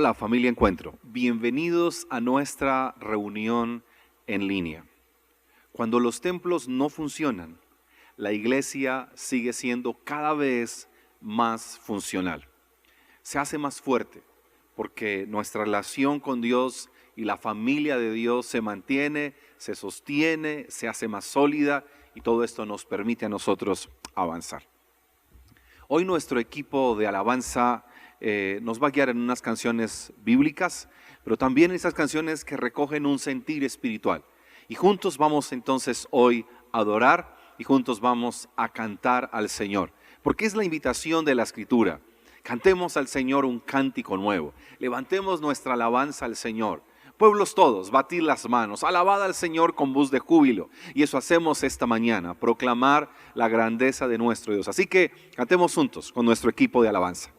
Hola familia Encuentro, bienvenidos a nuestra reunión en línea. Cuando los templos no funcionan, la iglesia sigue siendo cada vez más funcional. Se hace más fuerte porque nuestra relación con Dios y la familia de Dios se mantiene, se sostiene, se hace más sólida y todo esto nos permite a nosotros avanzar. Hoy nuestro equipo de alabanza nos va a guiar en unas canciones bíblicas, pero también en esas canciones que recogen un sentir espiritual. Y juntos vamos entonces hoy a adorar y juntos vamos a cantar al Señor, porque es la invitación de la Escritura. Cantemos al Señor un cántico nuevo, levantemos nuestra alabanza al Señor. Pueblos todos, batid las manos, alabad al Señor con voz de júbilo. Y eso hacemos esta mañana, proclamar la grandeza de nuestro Dios. Así que cantemos juntos con nuestro equipo de alabanza.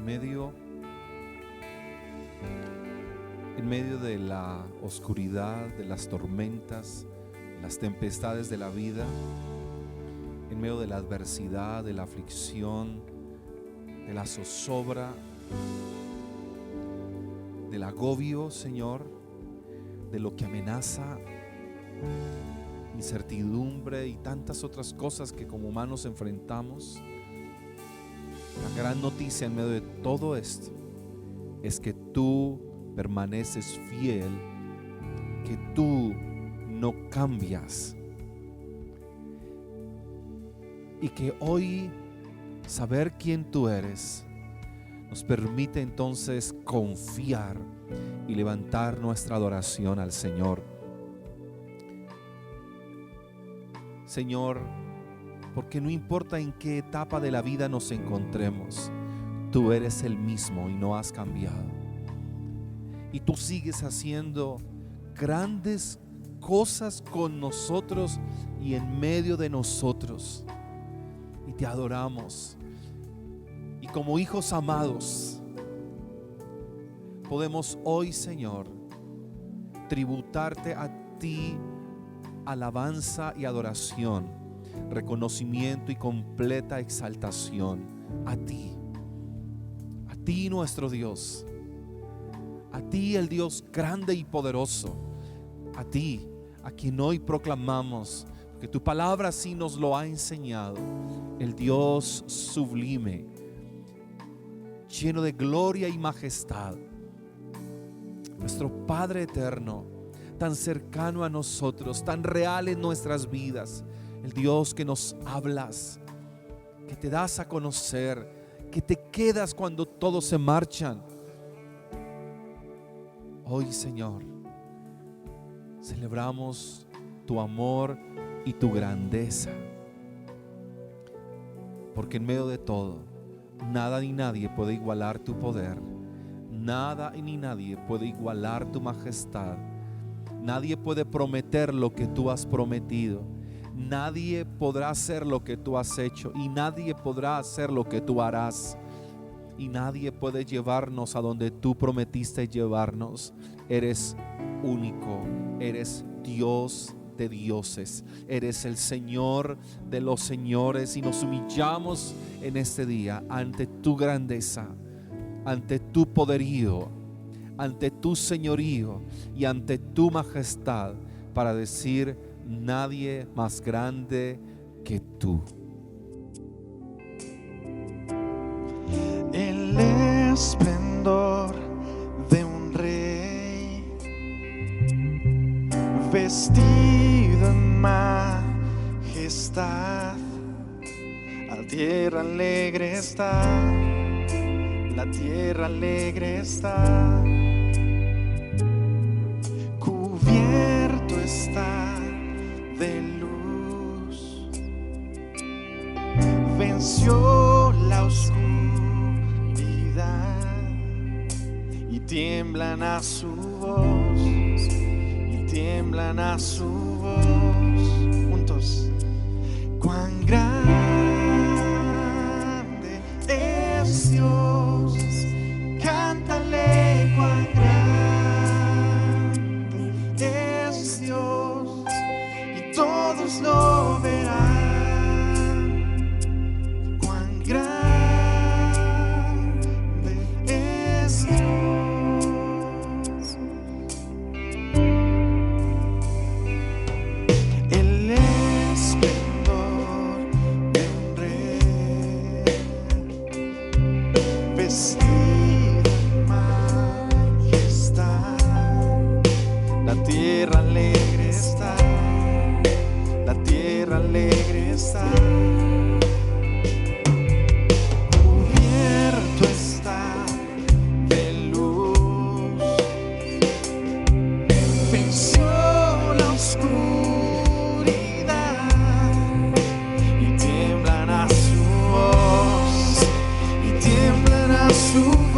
en medio de la oscuridad, de las tormentas, las tempestades de la vida, en medio de la adversidad, de la aflicción, de la zozobra, del agobio, Señor, de lo que amenaza, incertidumbre y tantas otras cosas que como humanos enfrentamos. La gran noticia en medio de todo esto es que tú permaneces fiel, que tú no cambias, y que hoy saber quién tú eres nos permite entonces confiar y levantar nuestra adoración al Señor. Señor, porque no importa en qué etapa de la vida nos encontremos, tú eres el mismo y no has cambiado. Y tú sigues haciendo grandes cosas con nosotros y en medio de nosotros. Y te adoramos. Y como hijos amados, podemos hoy, Señor, tributarte a ti alabanza y adoración, reconocimiento y completa exaltación a ti nuestro Dios, a ti el Dios grande y poderoso, a ti a quien hoy proclamamos, porque tu palabra así nos lo ha enseñado, el Dios sublime, lleno de gloria y majestad, nuestro Padre eterno, tan cercano a nosotros, tan real en nuestras vidas, el Dios que nos hablas, que te das a conocer, que te quedas cuando todos se marchan. Hoy, Señor, celebramos tu amor y tu grandeza, porque en medio de todo, nada ni nadie puede igualar tu poder, nada ni nadie puede igualar tu majestad. Nadie puede prometer lo que tú has prometido. Nadie podrá hacer lo que tú has hecho. Y nadie podrá hacer lo que tú harás. Y nadie puede llevarnos a donde tú prometiste llevarnos. Eres único. Eres Dios de dioses. Eres el Señor de los señores. Y nos humillamos en este día ante tu grandeza, ante tu poderío, ante tu señorío y ante tu majestad, para decir: nadie más grande que tú. El esplendor de un rey, vestido en majestad, la tierra alegre está, la tierra alegre está. Cubierto está de luz, venció la oscuridad y tiemblan a su voz, y tiemblan a su voz. Juntos, cuán grande es Dios, cántale cuán grande es Dios, y todos lo verán. Cuán grande es Dios. El esplendor de un rey, vestido en majestad, la tierra alegre está, la tierra alegre está. Cubierto está de luz, venció la oscuridad y tiemblan a su voz, y tiemblan a su voz.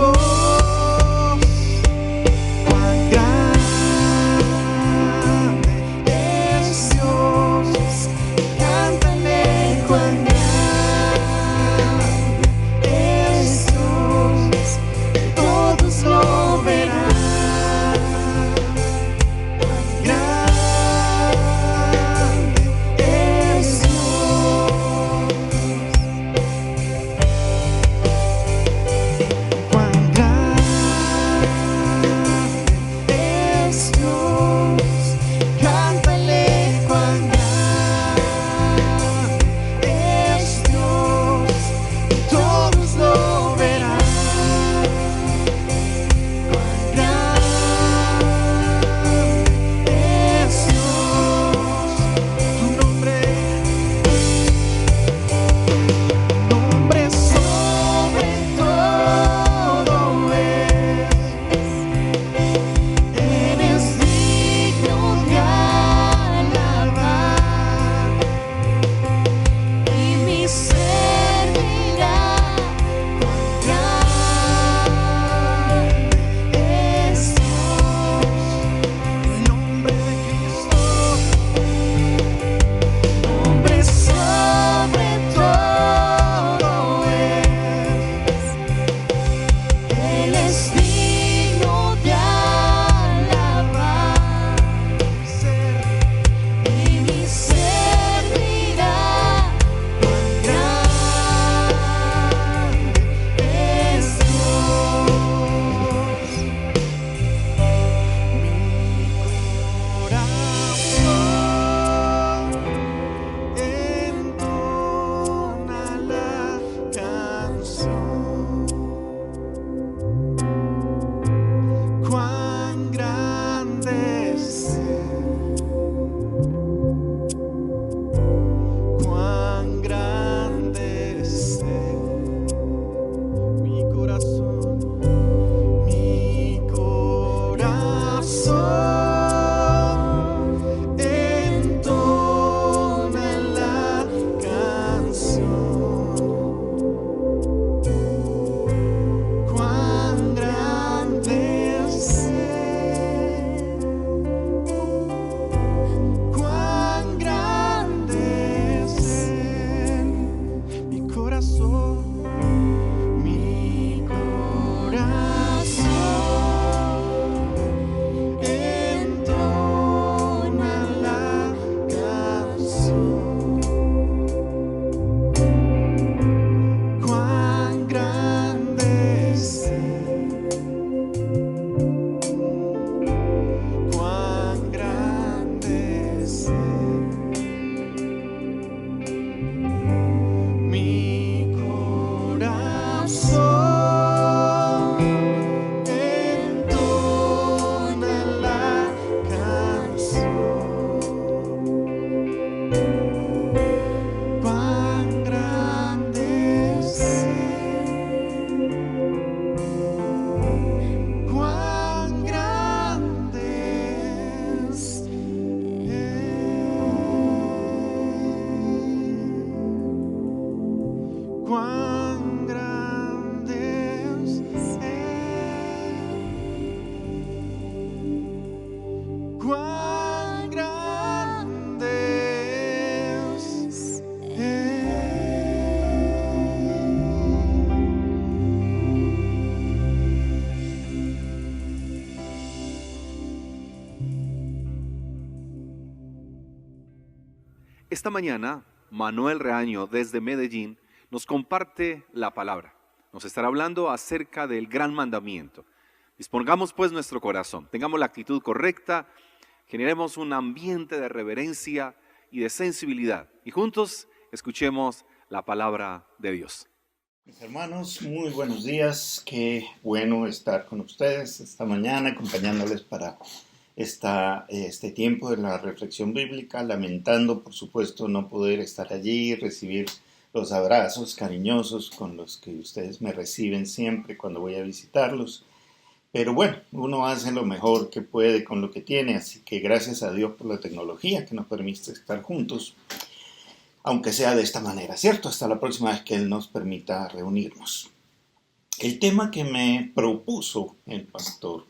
Esta mañana, Manuel Reaño, desde Medellín, nos comparte la palabra. Nos estará hablando acerca del gran mandamiento. Dispongamos pues nuestro corazón, tengamos la actitud correcta, generemos un ambiente de reverencia y de sensibilidad. Y juntos escuchemos la palabra de Dios. Mis hermanos, muy buenos días. Qué bueno estar con ustedes esta mañana, acompañándoles para este tiempo de la reflexión bíblica, lamentando, por supuesto, no poder estar allí y recibir los abrazos cariñosos con los que ustedes me reciben siempre cuando voy a visitarlos. Pero bueno, uno hace lo mejor que puede con lo que tiene, así que gracias a Dios por la tecnología que nos permite estar juntos, aunque sea de esta manera, ¿cierto? Hasta la próxima vez que Él nos permita reunirnos. El tema que me propuso el pastor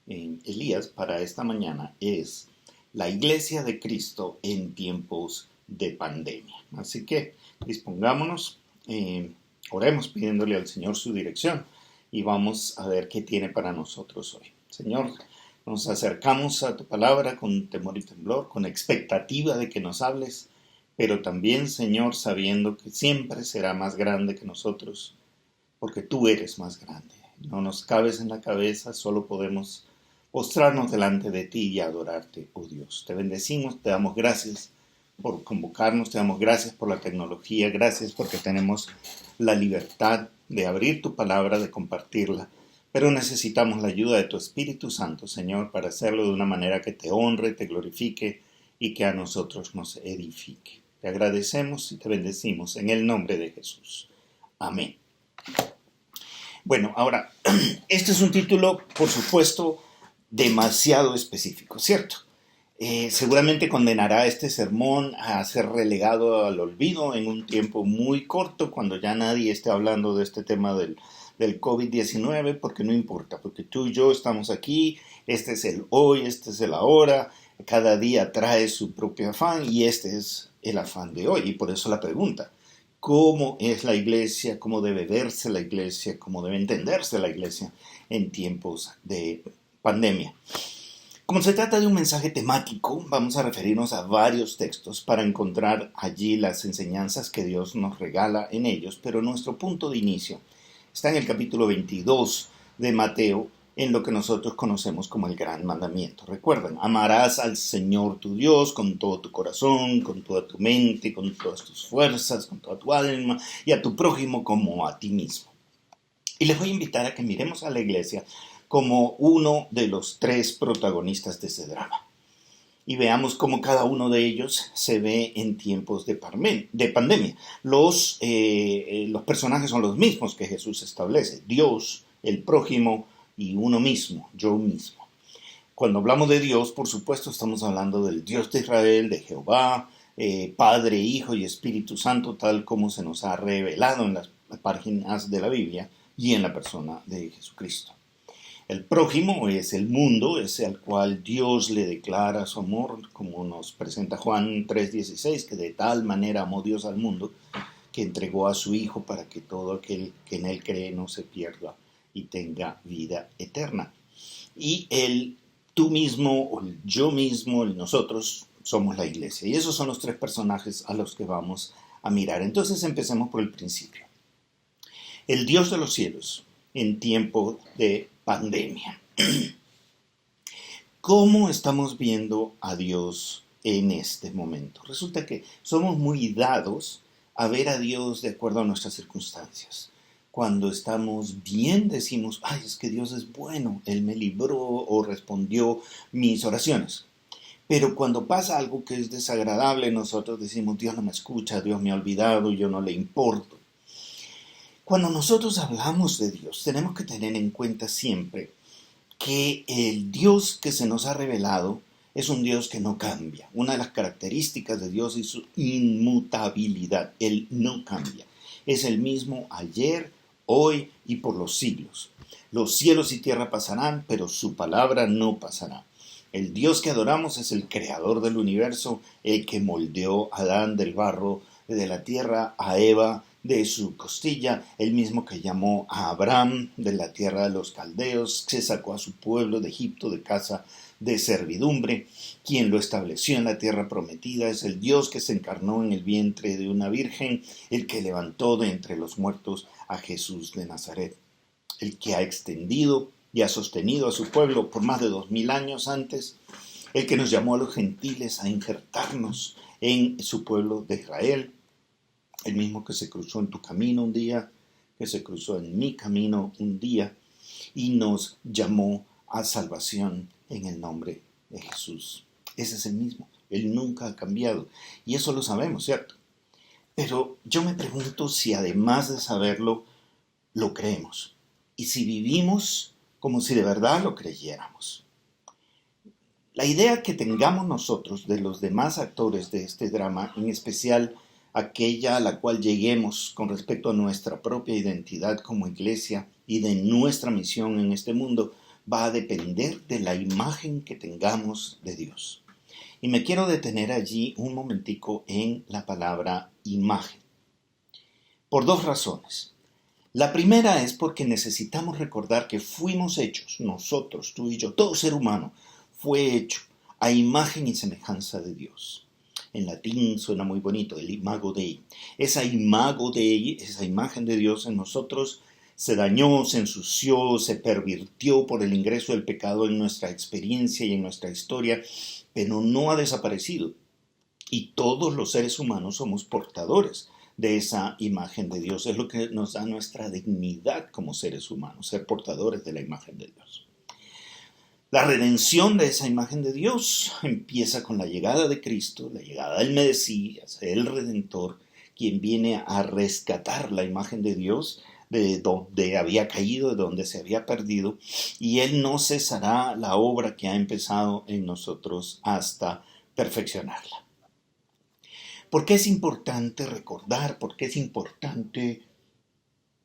Elías para esta mañana es la Iglesia de Cristo en tiempos de pandemia. Así que dispongámonos, oremos pidiéndole al Señor su dirección y vamos a ver qué tiene para nosotros hoy. Señor, nos acercamos a tu palabra con temor y temblor, con expectativa de que nos hables, pero también, Señor, sabiendo que siempre será más grande que nosotros, porque tú eres más grande. No nos cabes en la cabeza, solo podemos postrarnos delante de ti y adorarte, oh Dios. Te bendecimos, te damos gracias por convocarnos, te damos gracias por la tecnología, gracias porque tenemos la libertad de abrir tu palabra, de compartirla, pero necesitamos la ayuda de tu Espíritu Santo, Señor, para hacerlo de una manera que te honre, te glorifique y que a nosotros nos edifique. Te agradecemos y te bendecimos en el nombre de Jesús. Amén. Bueno, ahora, este es un título, por supuesto, demasiado específico, ¿cierto? Seguramente condenará este sermón a ser relegado al olvido en un tiempo muy corto, cuando ya nadie esté hablando de este tema del COVID-19, porque no importa, porque tú y yo estamos aquí, este es el hoy, este es el ahora, cada día trae su propio afán y este es el afán de hoy. Y por eso la pregunta, ¿cómo es la iglesia? ¿Cómo debe verse la iglesia? ¿Cómo debe entenderse la iglesia en tiempos de pandemia? Como se trata de un mensaje temático, vamos a referirnos a varios textos para encontrar allí las enseñanzas que Dios nos regala en ellos, pero nuestro punto de inicio está en el capítulo 22 de Mateo, en lo que nosotros conocemos como el Gran Mandamiento. Recuerden, amarás al Señor tu Dios con todo tu corazón, con toda tu mente, con todas tus fuerzas, con toda tu alma, y a tu prójimo como a ti mismo. Y les voy a invitar a que miremos a la iglesia como uno de los tres protagonistas de ese drama. Y veamos cómo cada uno de ellos se ve en tiempos de pandemia. Los personajes son los mismos que Jesús establece: Dios, el prójimo y uno mismo, yo mismo. Cuando hablamos de Dios, por supuesto, estamos hablando del Dios de Israel, de Jehová, Padre, Hijo y Espíritu Santo, tal como se nos ha revelado en las páginas de la Biblia y en la persona de Jesucristo. El prójimo es el mundo, ese al cual Dios le declara su amor, como nos presenta Juan 3:16, que de tal manera amó Dios al mundo, que entregó a su Hijo para que todo aquel que en Él cree no se pierda y tenga vida eterna. Y el tú mismo, el yo mismo, el nosotros, somos la iglesia. Y esos son los tres personajes a los que vamos a mirar. Entonces empecemos por el principio. El Dios de los cielos en tiempo de pandemia. ¿Cómo estamos viendo a Dios en este momento? Resulta que somos muy dados a ver a Dios de acuerdo a nuestras circunstancias. Cuando estamos bien decimos, ay, es que Dios es bueno, Él me libró o respondió mis oraciones. Pero cuando pasa algo que es desagradable, nosotros decimos, Dios no me escucha, Dios me ha olvidado, yo no le importo. Cuando nosotros hablamos de Dios, tenemos que tener en cuenta siempre que el Dios que se nos ha revelado es un Dios que no cambia. Una de las características de Dios es su inmutabilidad. Él no cambia. Es el mismo ayer, hoy y por los siglos. Los cielos y tierra pasarán, pero su palabra no pasará. El Dios que adoramos es el creador del universo, el que moldeó a Adán del barro de la tierra, a Eva de su costilla, el mismo que llamó a Abraham de la tierra de los caldeos, que sacó a su pueblo de Egipto de casa de servidumbre, quien lo estableció en la tierra prometida, es el Dios que se encarnó en el vientre de una virgen, el que levantó de entre los muertos a Jesús de Nazaret, el que ha extendido y ha sostenido a su pueblo por más de 2000 años antes, el que nos llamó a los gentiles a injertarnos en su pueblo de Israel, el mismo que se cruzó en tu camino un día, que se cruzó en mi camino un día y nos llamó a salvación en el nombre de Jesús. Ese es el mismo, Él nunca ha cambiado y eso lo sabemos, ¿cierto? Pero yo me pregunto si además de saberlo, lo creemos y si vivimos como si de verdad lo creyéramos. La idea que tengamos nosotros de los demás actores de este drama, en especial aquella a la cual lleguemos con respecto a nuestra propia identidad como iglesia y de nuestra misión en este mundo, va a depender de la imagen que tengamos de Dios. Y me quiero detener allí un momentico en la palabra imagen, por dos razones. La primera es porque necesitamos recordar que fuimos hechos, nosotros, tú y yo, todo ser humano, fue hecho a imagen y semejanza de Dios. En latín suena muy bonito, el imago Dei. Esa imago Dei, esa imagen de Dios en nosotros, se dañó, se ensució, se pervirtió por el ingreso del pecado en nuestra experiencia y en nuestra historia, pero no ha desaparecido. Y todos los seres humanos somos portadores de esa imagen de Dios. Es lo que nos da nuestra dignidad como seres humanos, ser portadores de la imagen de Dios. La redención de esa imagen de Dios empieza con la llegada de Cristo, la llegada del Mesías, el Redentor, quien viene a rescatar la imagen de Dios de donde había caído, de donde se había perdido, y Él no cesará la obra que ha empezado en nosotros hasta perfeccionarla. ¿Por qué es importante recordar? ¿Por qué es importante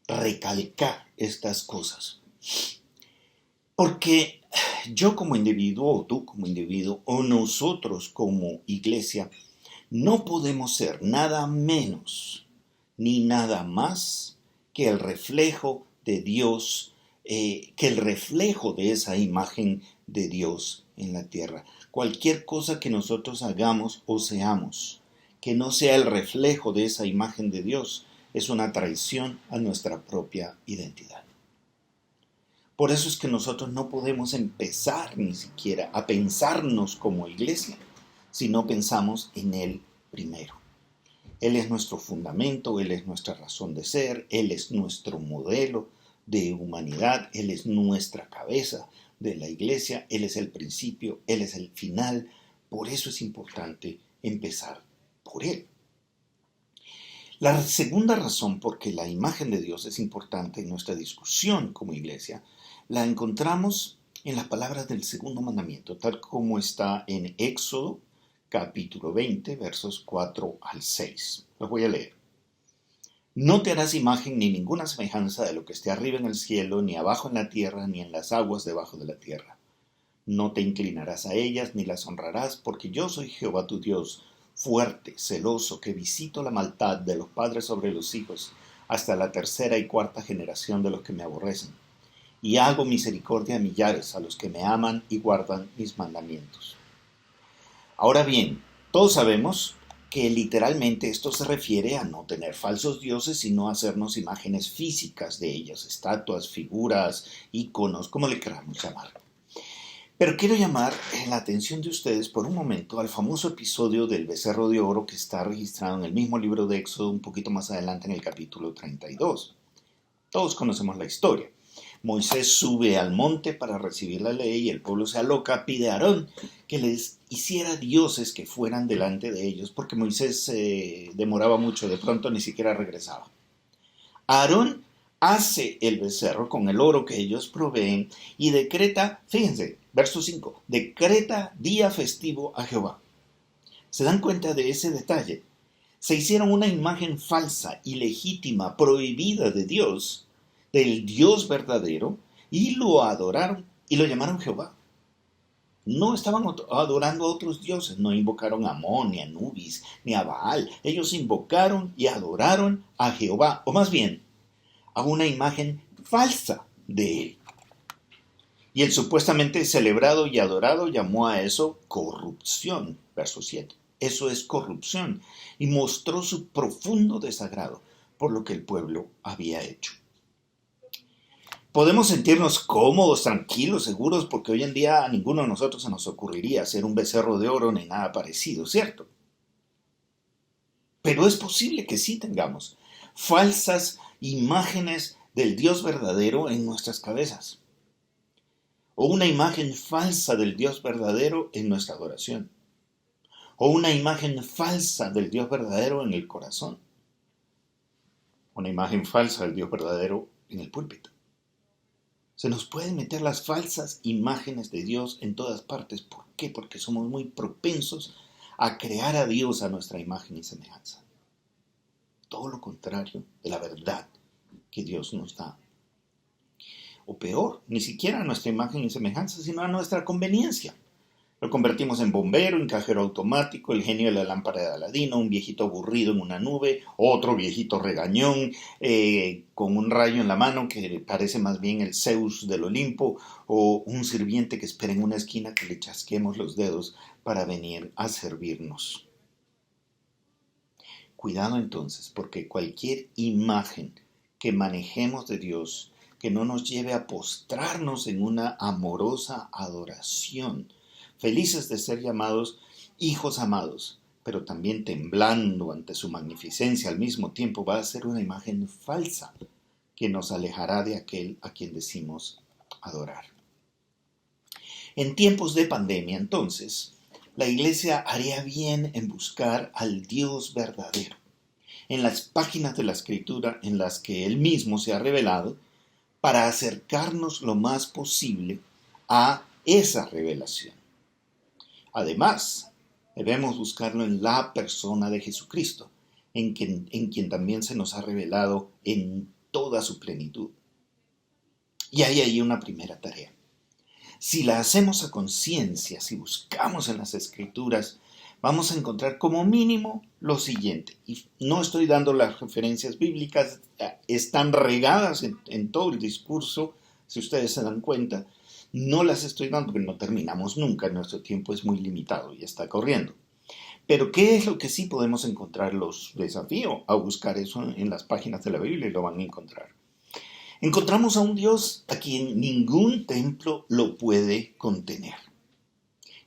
recalcar estas cosas? Porque yo como individuo, o tú como individuo, o nosotros como iglesia, no podemos ser nada menos ni nada más que el reflejo de Dios, que el reflejo de esa imagen de Dios en la tierra. Cualquier cosa que nosotros hagamos o seamos, que no sea el reflejo de esa imagen de Dios, es una traición a nuestra propia identidad. Por eso es que nosotros no podemos empezar ni siquiera a pensarnos como iglesia si no pensamos en Él primero. Él es nuestro fundamento, Él es nuestra razón de ser, Él es nuestro modelo de humanidad, Él es nuestra cabeza de la iglesia, Él es el principio, Él es el final. Por eso es importante empezar por Él. La segunda razón por que la imagen de Dios es importante en nuestra discusión como iglesia la encontramos en las palabras del segundo mandamiento, tal como está en Éxodo capítulo 20, versos 4 al 6. Los voy a leer. No te harás imagen ni ninguna semejanza de lo que esté arriba en el cielo, ni abajo en la tierra, ni en las aguas debajo de la tierra. No te inclinarás a ellas, ni las honrarás, porque yo soy Jehová tu Dios, fuerte, celoso, que visito la maldad de los padres sobre los hijos, hasta la tercera y cuarta generación de los que me aborrecen. Y hago misericordia a millares, a los que me aman y guardan mis mandamientos. Ahora bien, todos sabemos que literalmente esto se refiere a no tener falsos dioses, sino a hacernos imágenes físicas de ellos, estatuas, figuras, íconos, como le queramos llamar. Pero quiero llamar la atención de ustedes por un momento al famoso episodio del becerro de oro que está registrado en el mismo libro de Éxodo, un poquito más adelante en el capítulo 32. Todos conocemos la historia. Moisés sube al monte para recibir la ley y el pueblo se aloca, pide a Aarón que les hiciera dioses que fueran delante de ellos, porque Moisés se demoraba mucho, de pronto ni siquiera regresaba. Aarón hace el becerro con el oro que ellos proveen y decreta, fíjense, verso 5, decreta día festivo a Jehová. ¿Se dan cuenta de ese detalle? Se hicieron una imagen falsa, ilegítima, prohibida de Dios, del Dios verdadero, y lo adoraron y lo llamaron Jehová. no estaban adorando a otros dioses, no invocaron a Amón, ni a Anubis, ni a Baal. Ellos invocaron y adoraron a Jehová, o más bien, a una imagen falsa de él. Y el supuestamente celebrado y adorado llamó a eso corrupción, verso 7. Eso es corrupción, y mostró su profundo desagrado por lo que el pueblo había hecho. Podemos sentirnos cómodos, tranquilos, seguros, porque hoy en día a ninguno de nosotros se nos ocurriría hacer un becerro de oro ni nada parecido, ¿cierto? Pero es posible que sí tengamos falsas imágenes del Dios verdadero en nuestras cabezas, o una imagen falsa del Dios verdadero en nuestra adoración, o una imagen falsa del Dios verdadero en el corazón, una imagen falsa del Dios verdadero en el púlpito. Se nos pueden meter las falsas imágenes de Dios en todas partes. ¿Por qué? Porque somos muy propensos a crear a Dios a nuestra imagen y semejanza. Todo lo contrario de la verdad que Dios nos da. O peor, ni siquiera a nuestra imagen y semejanza, sino a nuestra conveniencia. Lo convertimos en bombero, en cajero automático, el genio de la lámpara de Aladino, un viejito aburrido en una nube, otro viejito regañón con un rayo en la mano que parece más bien el Zeus del Olimpo, o un sirviente que espera en una esquina que le chasquemos los dedos para venir a servirnos. Cuidado entonces, porque cualquier imagen que manejemos de Dios, que no nos lleve a postrarnos en una amorosa adoración, felices de ser llamados hijos amados, pero también temblando ante su magnificencia al mismo tiempo, va a ser una imagen falsa que nos alejará de aquel a quien decimos adorar. En tiempos de pandemia, entonces, la Iglesia haría bien en buscar al Dios verdadero, en las páginas de la Escritura en las que Él mismo se ha revelado, para acercarnos lo más posible a esa revelación. Además, debemos buscarlo en la persona de Jesucristo, en quien también se nos ha revelado en toda su plenitud. Y hay ahí una primera tarea. Si la hacemos a conciencia, si buscamos en las Escrituras, vamos a encontrar como mínimo lo siguiente. Y no estoy dando las referencias bíblicas, están regadas en todo el discurso, si ustedes se dan cuenta. No las estoy dando porque no terminamos nunca, nuestro tiempo es muy limitado y está corriendo. Pero ¿qué es lo que sí podemos encontrar? Los desafío a buscar eso en las páginas de la Biblia y lo van a encontrar. Encontramos a un Dios a quien ningún templo lo puede contener.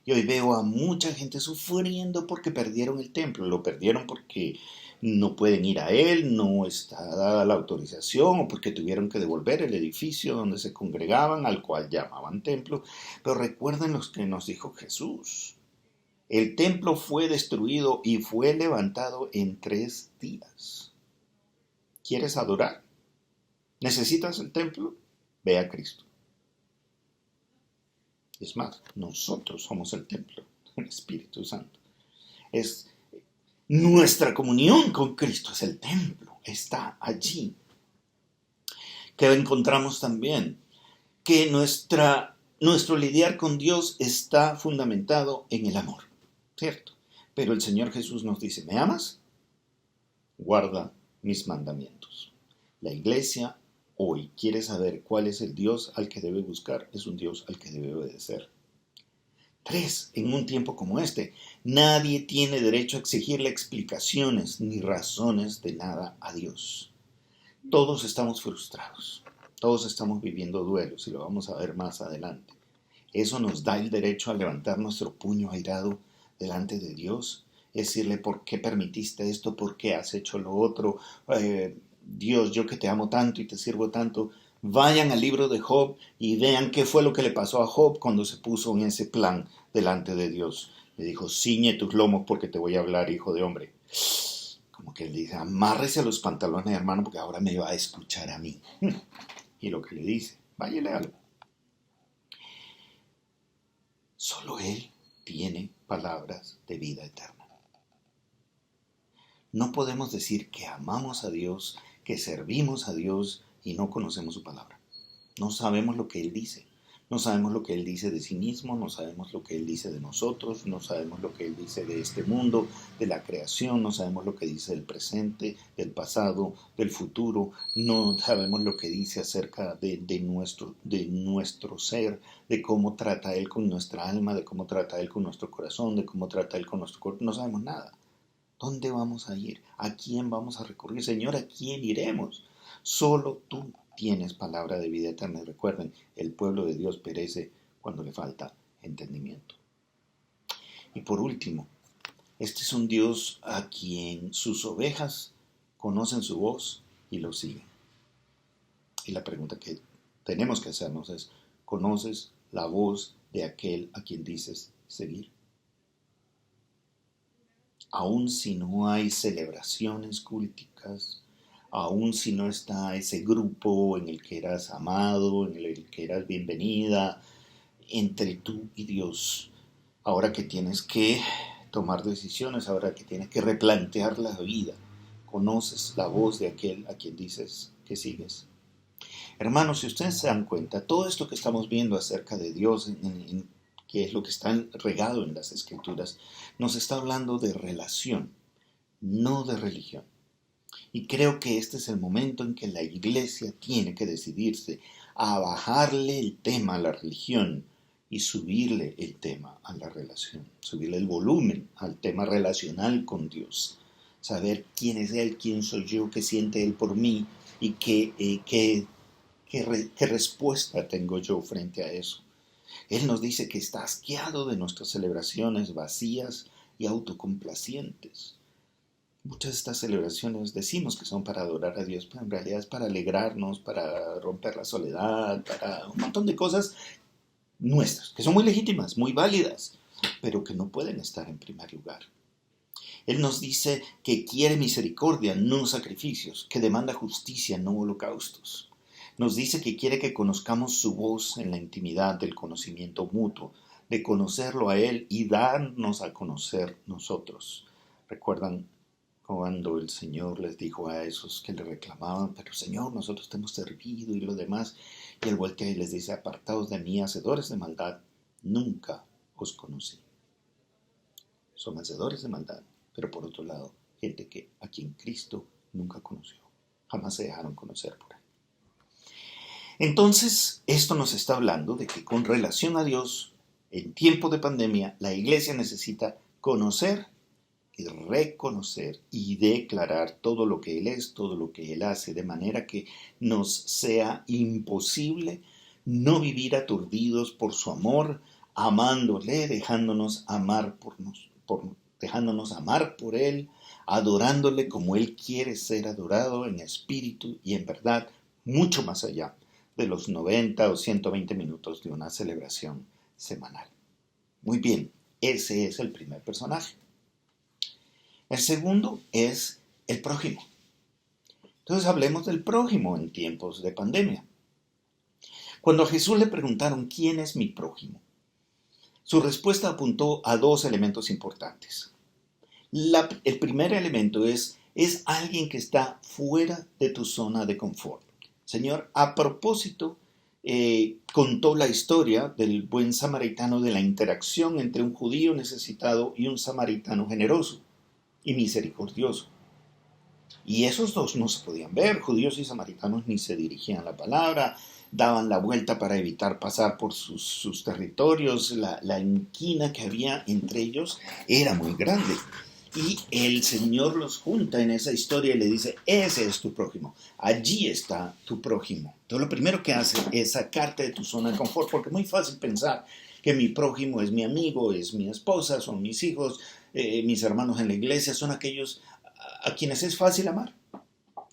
Y hoy veo a mucha gente sufriendo porque perdieron el templo. Lo perdieron porque no pueden ir a él, no está dada la autorización, o porque tuvieron que devolver el edificio donde se congregaban, al cual llamaban templo. Pero recuerden lo que nos dijo Jesús. El templo fue destruido y fue levantado en 3 días. ¿Quieres adorar? ¿Necesitas el templo? Ve a Cristo. Es más, nosotros somos el templo del Espíritu Santo. Es nuestra comunión con Cristo, es el templo, está allí. Que encontramos también que nuestro lidiar con Dios está fundamentado en el amor, ¿cierto? Pero el Señor Jesús nos dice, ¿me amas? Guarda mis mandamientos. La iglesia hoy quiere saber cuál es el Dios al que debe buscar, es un Dios al que debe obedecer. 3. En un tiempo como este, nadie tiene derecho a exigirle explicaciones ni razones de nada a Dios. Todos estamos frustrados, todos estamos viviendo duelos y lo vamos a ver más adelante. Eso nos da el derecho a levantar nuestro puño airado delante de Dios, decirle por qué permitiste esto, por qué has hecho lo otro, Dios, yo que te amo tanto y te sirvo tanto. Vayan al libro de Job y vean qué fue lo que le pasó a Job cuando se puso en ese plan delante de Dios. Le dijo, ciñe tus lomos porque te voy a hablar, hijo de hombre. Como que le dice, amárrese a los pantalones, hermano, porque ahora me va a escuchar a mí. Y lo que le dice, vaya y léalo. Solo Él tiene palabras de vida eterna. No podemos decir que amamos a Dios, que servimos a Dios y no conocemos su palabra. No sabemos lo que Él dice. No sabemos lo que Él dice de sí mismo, no sabemos lo que Él dice de nosotros, no sabemos lo que Él dice de este mundo, de la creación, no sabemos lo que dice del presente, del pasado, del futuro, no sabemos lo que dice acerca de nuestro ser, de cómo trata Él con nuestra alma, de cómo trata Él con nuestro corazón, de cómo trata Él con nuestro cuerpo, no sabemos nada. ¿Dónde vamos a ir? ¿A quién vamos a recurrir? Señor, ¿a quién iremos? Solo tú tienes palabra de vida eterna. Y recuerden, el pueblo de Dios perece cuando le falta entendimiento. Y por último, este es un Dios a quien sus ovejas conocen su voz y lo siguen. Y la pregunta que tenemos que hacernos es, ¿conoces la voz de aquel a quien dices seguir? Aun si no hay celebraciones culticas, aun si no está ese grupo en el que eras amado, en el que eras bienvenida, entre tú y Dios, ahora que tienes que tomar decisiones, ahora que tienes que replantear la vida, conoces la voz de aquel a quien dices que sigues. Hermanos, si ustedes se dan cuenta, todo esto que estamos viendo acerca de Dios, que es lo que está regado en las Escrituras, nos está hablando de relación, no de religión. Y creo que este es el momento en que la iglesia tiene que decidirse a bajarle el tema a la religión y subirle el tema a la relación, subirle el volumen al tema relacional con Dios. Saber quién es Él, quién soy yo, qué siente Él por mí y qué respuesta tengo yo frente a eso. Él nos dice que está asqueado de nuestras celebraciones vacías y autocomplacientes. Muchas de estas celebraciones decimos que son para adorar a Dios, pero en realidad es para alegrarnos, para romper la soledad, para un montón de cosas nuestras, que son muy legítimas, muy válidas, pero que no pueden estar en primer lugar. Él nos dice que quiere misericordia, no sacrificios, que demanda justicia, no holocaustos. Nos dice que quiere que conozcamos su voz en la intimidad del conocimiento mutuo, de conocerlo a Él y darnos a conocer nosotros. ¿Recuerdan cuando el Señor les dijo a esos que le reclamaban, pero Señor, nosotros te hemos servido y lo demás? Y Él voltea y les dice, apartaos de mí, hacedores de maldad, nunca os conocí. Son hacedores de maldad, pero por otro lado, gente a quien Cristo nunca conoció, jamás se dejaron conocer por Él. Entonces, esto nos está hablando de que con relación a Dios, en tiempo de pandemia, la iglesia necesita conocer y reconocer y declarar todo lo que Él es, todo lo que Él hace, de manera que nos sea imposible no vivir aturdidos por su amor, amándole, dejándonos amar por Él, adorándole como Él quiere ser adorado en espíritu y en verdad, mucho más allá de los 90 o 120 minutos de una celebración semanal. Muy bien, ese es el primer personaje. El segundo es el prójimo. Entonces hablemos del prójimo en tiempos de pandemia. Cuando a Jesús le preguntaron ¿quién es mi prójimo?, su respuesta apuntó a dos elementos importantes. El primer elemento es alguien que está fuera de tu zona de confort. Señor, a propósito, contó la historia del buen samaritano, de la interacción entre un judío necesitado y un samaritano generoso y misericordioso. Y esos dos no se podían ver, judíos y samaritanos ni se dirigían la palabra, daban la vuelta para evitar pasar por sus territorios, la inquina que había entre ellos era muy grande. Y el Señor los junta en esa historia y le dice, ese es tu prójimo, allí está tu prójimo. Entonces lo primero que hace es sacarte de tu zona de confort, porque es muy fácil pensar que mi prójimo es mi amigo, es mi esposa, son mis hijos, mis hermanos en la iglesia, son aquellos a quienes es fácil amar.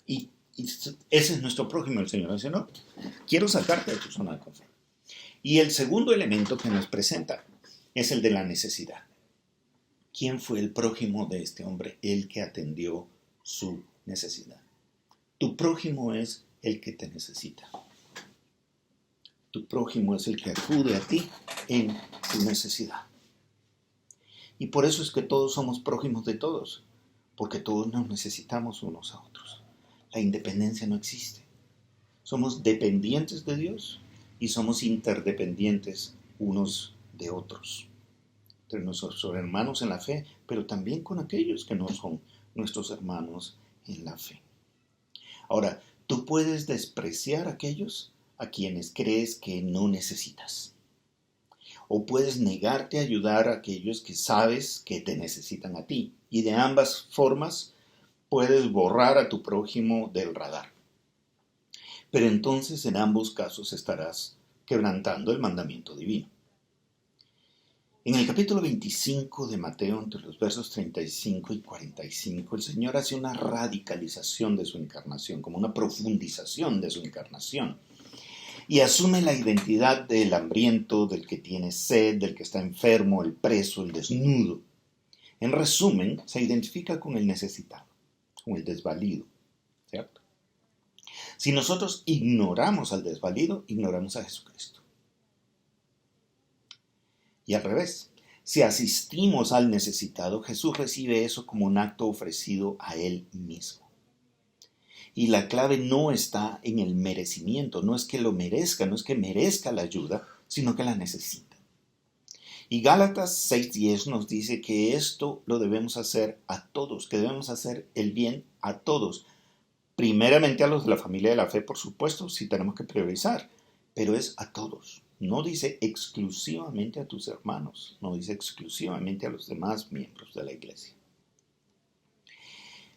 Y ese es nuestro prójimo. El Señor dice, no, quiero sacarte de tu zona de confort. Y el segundo elemento que nos presenta es el de la necesidad. ¿Quién fue el prójimo de este hombre? El que atendió su necesidad. Tu prójimo es el que te necesita. Tu prójimo es el que acude a ti en tu necesidad. Y por eso es que todos somos prójimos de todos, porque todos nos necesitamos unos a otros. La independencia no existe. Somos dependientes de Dios y somos interdependientes unos de otros, entre nuestros hermanos en la fe, pero también con aquellos que no son nuestros hermanos en la fe. Ahora, tú puedes despreciar a aquellos a quienes crees que no necesitas. O puedes negarte a ayudar a aquellos que sabes que te necesitan a ti. Y de ambas formas puedes borrar a tu prójimo del radar. Pero entonces en ambos casos estarás quebrantando el mandamiento divino. En el capítulo 25 de Mateo, entre los versos 35 y 45, el Señor hace una radicalización de su encarnación, como una profundización de su encarnación. Y asume la identidad del hambriento, del que tiene sed, del que está enfermo, el preso, el desnudo. En resumen, se identifica con el necesitado, con el desvalido, ¿cierto? Si nosotros ignoramos al desvalido, ignoramos a Jesucristo. Y al revés, si asistimos al necesitado, Jesús recibe eso como un acto ofrecido a Él mismo. Y la clave no está en el merecimiento, no es que lo merezca, no es que merezca la ayuda, sino que la necesita. Y Gálatas 6:10 nos dice que esto lo debemos hacer a todos, que debemos hacer el bien a todos. Primeramente a los de la familia de la fe, por supuesto, si tenemos que priorizar, pero es a todos. No dice exclusivamente a tus hermanos, no dice exclusivamente a los demás miembros de la iglesia.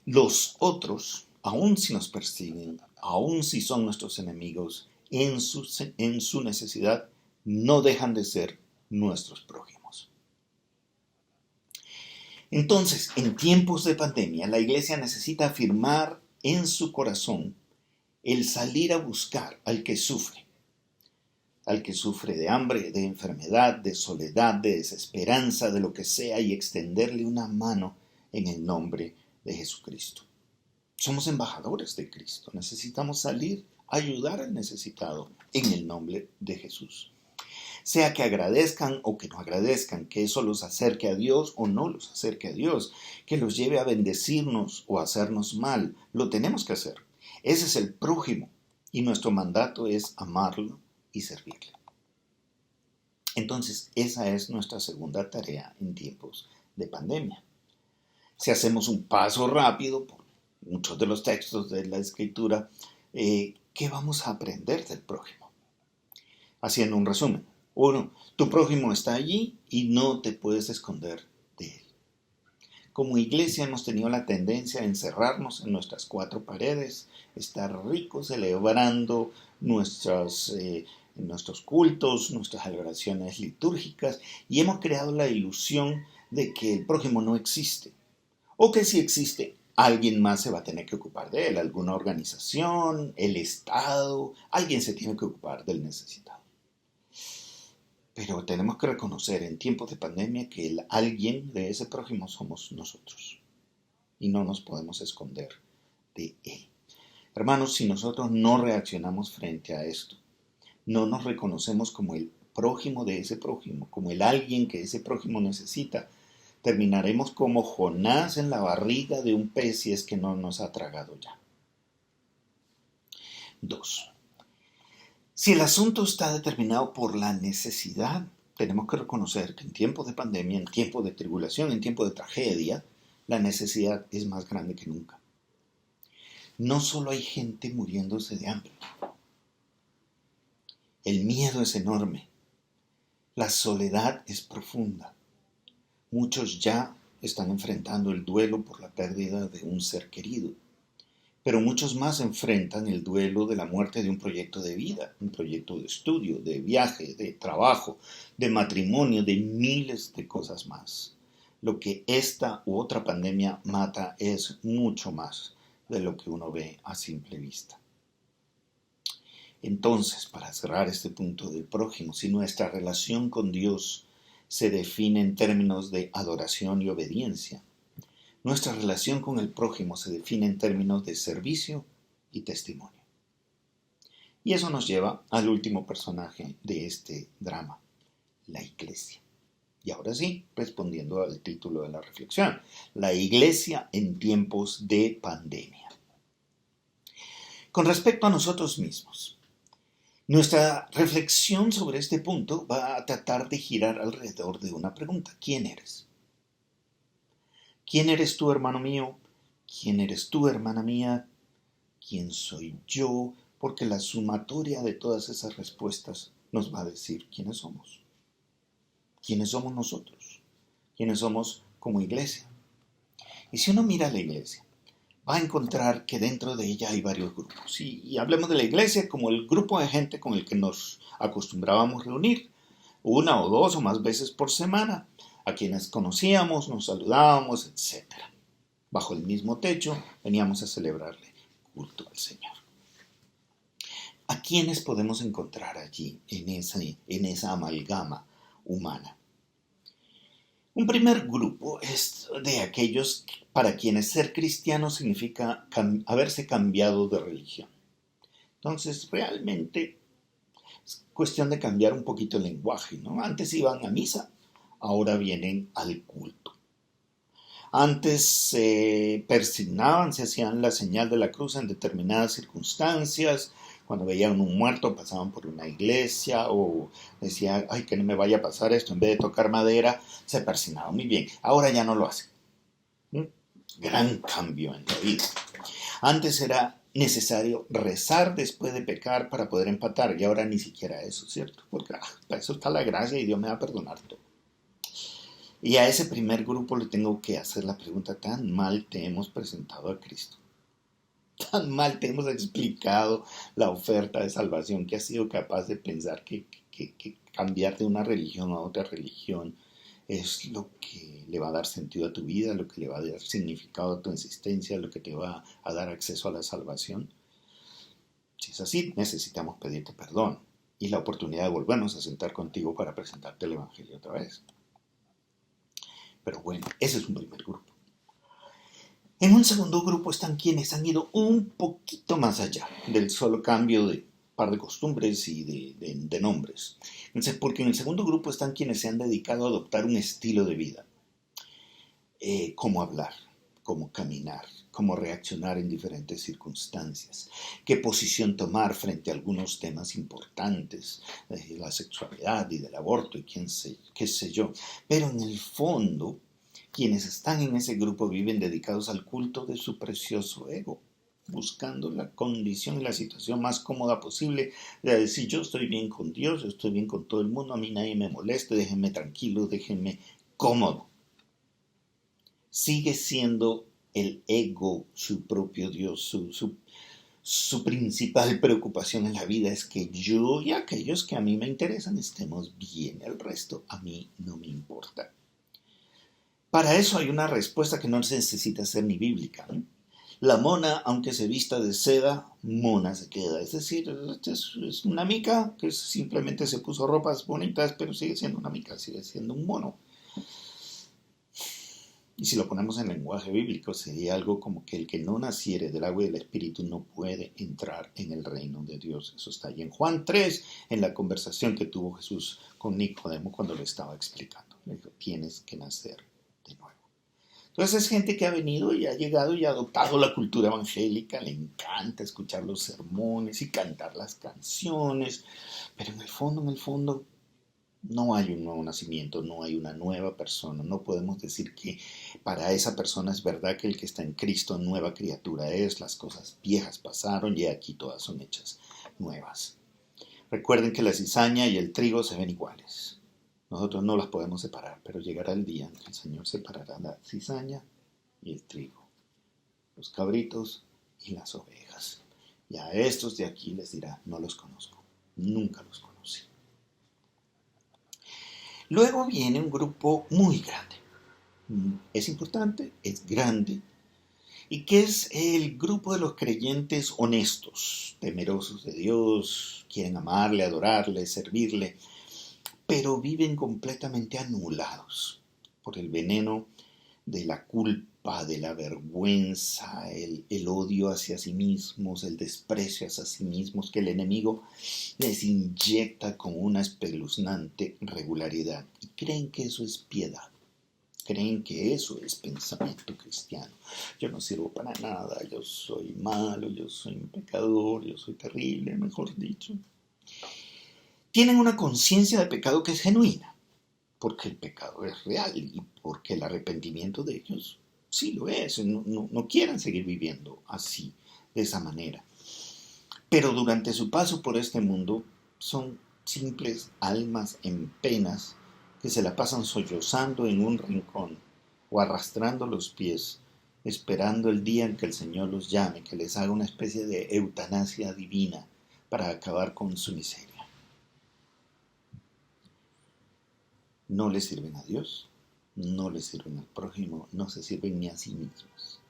Los otros, aun si nos persiguen, aun si son nuestros enemigos, en su necesidad, no dejan de ser nuestros prójimos. Entonces, en tiempos de pandemia, la iglesia necesita afirmar en su corazón el salir a buscar al que sufre de hambre, de enfermedad, de soledad, de desesperanza, de lo que sea, y extenderle una mano en el nombre de Jesucristo. Somos embajadores de Cristo, necesitamos salir a ayudar al necesitado en el nombre de Jesús. Sea que agradezcan o que no agradezcan, que eso los acerque a Dios o no los acerque a Dios, que los lleve a bendecirnos o a hacernos mal, lo tenemos que hacer. Ese es el prójimo y nuestro mandato es amarlo y servirle. Entonces, esa es nuestra segunda tarea en tiempos de pandemia. Si hacemos un paso rápido por muchos de los textos de la Escritura, ¿qué vamos a aprender del prójimo? Haciendo un resumen. 1. Tu prójimo está allí y no te puedes esconder de él. Como iglesia hemos tenido la tendencia a encerrarnos en nuestras cuatro paredes, estar ricos celebrando nuestros cultos, nuestras celebraciones litúrgicas, y hemos creado la ilusión de que el prójimo no existe, o que si existe, alguien más se va a tener que ocupar de él, alguna organización, el Estado, alguien se tiene que ocupar del necesitado. Pero tenemos que reconocer en tiempos de pandemia que el alguien de ese prójimo somos nosotros, y no nos podemos esconder de él. Hermanos, si nosotros no reaccionamos frente a esto, no nos reconocemos como el prójimo de ese prójimo, como el alguien que ese prójimo necesita, terminaremos como Jonás en la barriga de un pez si es que no nos ha tragado ya. 2. Si el asunto está determinado por la necesidad, tenemos que reconocer que en tiempos de pandemia, en tiempos de tribulación, en tiempos de tragedia, la necesidad es más grande que nunca. No solo hay gente muriéndose de hambre. El miedo es enorme. La soledad es profunda. Muchos ya están enfrentando el duelo por la pérdida de un ser querido. Pero muchos más enfrentan el duelo de la muerte de un proyecto de vida, un proyecto de estudio, de viaje, de trabajo, de matrimonio, de miles de cosas más. Lo que esta u otra pandemia mata es mucho más de lo que uno ve a simple vista. Entonces, para cerrar este punto del prójimo, si nuestra relación con Dios se define en términos de adoración y obediencia, nuestra relación con el prójimo se define en términos de servicio y testimonio. Y eso nos lleva al último personaje de este drama, la iglesia. Y ahora sí, respondiendo al título de la reflexión, la iglesia en tiempos de pandemia. Con respecto a nosotros mismos, Nuestra reflexión sobre este punto va a tratar de girar alrededor de una pregunta. ¿Quién eres? ¿Quién eres tú, hermano mío? ¿Quién eres tú, hermana mía? ¿Quién soy yo? Porque la sumatoria de todas esas respuestas nos va a decir quiénes somos. ¿Quiénes somos nosotros? ¿Quiénes somos como iglesia? Y si uno mira a la iglesia, va a encontrar que dentro de ella hay varios grupos. Y hablemos de la iglesia como el grupo de gente con el que nos acostumbrábamos reunir, una o dos o más veces por semana, a quienes conocíamos, nos saludábamos, etc. Bajo el mismo techo veníamos a celebrarle culto al Señor. ¿A quiénes podemos encontrar allí en esa amalgama humana? Un primer grupo es de aquellos para quienes ser cristiano significa haberse cambiado de religión. Entonces, realmente es cuestión de cambiar un poquito el lenguaje, ¿no? Antes iban a misa, ahora vienen al culto. Antes se persignaban, se hacían la señal de la cruz en determinadas circunstancias. Cuando veían un muerto pasaban por una iglesia o decían, ay, que no me vaya a pasar esto, en vez de tocar madera, se persignaban. Muy bien, ahora ya no lo hacen. Gran cambio en la vida. Antes era necesario rezar después de pecar para poder empatar, y ahora ni siquiera eso, ¿cierto? Porque para eso está la gracia y Dios me va a perdonar todo. Y a ese primer grupo le tengo que hacer la pregunta, ¿tan mal te hemos presentado a Cristo? ¿Tan mal te hemos explicado la oferta de salvación que has sido capaz de pensar que cambiar de una religión a otra religión es lo que le va a dar sentido a tu vida, lo que le va a dar significado a tu existencia, lo que te va a dar acceso a la salvación? Si es así, necesitamos pedirte perdón y la oportunidad de volvernos a sentar contigo para presentarte el Evangelio otra vez. Pero bueno, ese es un primer grupo. En un segundo grupo están quienes han ido un poquito más allá del solo cambio de par de costumbres y de nombres. Entonces, porque en el segundo grupo están quienes se han dedicado a adoptar un estilo de vida. Cómo hablar, cómo caminar, cómo reaccionar en diferentes circunstancias, qué posición tomar frente a algunos temas importantes, de la sexualidad y del aborto y qué sé yo. Pero en el fondo, quienes están en ese grupo viven dedicados al culto de su precioso ego, buscando la condición y la situación más cómoda posible de decir, yo estoy bien con Dios, yo estoy bien con todo el mundo, a mí nadie me moleste, déjenme tranquilo, déjenme cómodo. Sigue siendo el ego su propio Dios, su principal preocupación en la vida es que yo y aquellos que a mí me interesan estemos bien, el resto a mí no me importa. Para eso hay una respuesta que no necesita ser ni bíblica, ¿no? La mona, aunque se vista de seda, mona se queda. Es decir, es una mica que simplemente se puso ropas bonitas, pero sigue siendo una mica, sigue siendo un mono. Y si lo ponemos en lenguaje bíblico, sería algo como que el que no naciere del agua y del Espíritu no puede entrar en el reino de Dios. Eso está ahí en Juan 3, en la conversación que tuvo Jesús con Nicodemo cuando le estaba explicando. Le dijo, tienes que nacer de nuevo. Entonces es gente que ha venido y ha llegado y ha adoptado la cultura evangélica, le encanta escuchar los sermones y cantar las canciones, pero en el fondo, no hay un nuevo nacimiento, no hay una nueva persona. No podemos decir que para esa persona es verdad que el que está en Cristo nueva criatura es, las cosas viejas pasaron y aquí todas son hechas nuevas. Recuerden que la cizaña y el trigo se ven iguales. Nosotros no las podemos separar, pero llegará el día en que el Señor separará la cizaña y el trigo, los cabritos y las ovejas. Y a estos de aquí les dirá, no los conozco, nunca los conocí. Luego viene un grupo muy grande. Es importante, es grande, y que es el grupo de los creyentes honestos, temerosos de Dios, quieren amarle, adorarle, servirle, pero viven completamente anulados por el veneno de la culpa, de la vergüenza, el odio hacia sí mismos, el desprecio hacia sí mismos que el enemigo les inyecta con una espeluznante regularidad. Y creen que eso es piedad, creen que eso es pensamiento cristiano. Yo no sirvo para nada, yo soy malo, yo soy un pecador, yo soy terrible, mejor dicho. tienen una conciencia de pecado que es genuina, porque el pecado es real y porque el arrepentimiento de ellos sí lo es. No quieren seguir viviendo así, de esa manera. Pero durante su paso por este mundo son simples almas en penas que se la pasan sollozando en un rincón o arrastrando los pies, esperando el día en que el Señor los llame, que les haga una especie de eutanasia divina para acabar con su miseria. No le sirven a Dios, no le sirven al prójimo, no se sirven ni a sí mismos.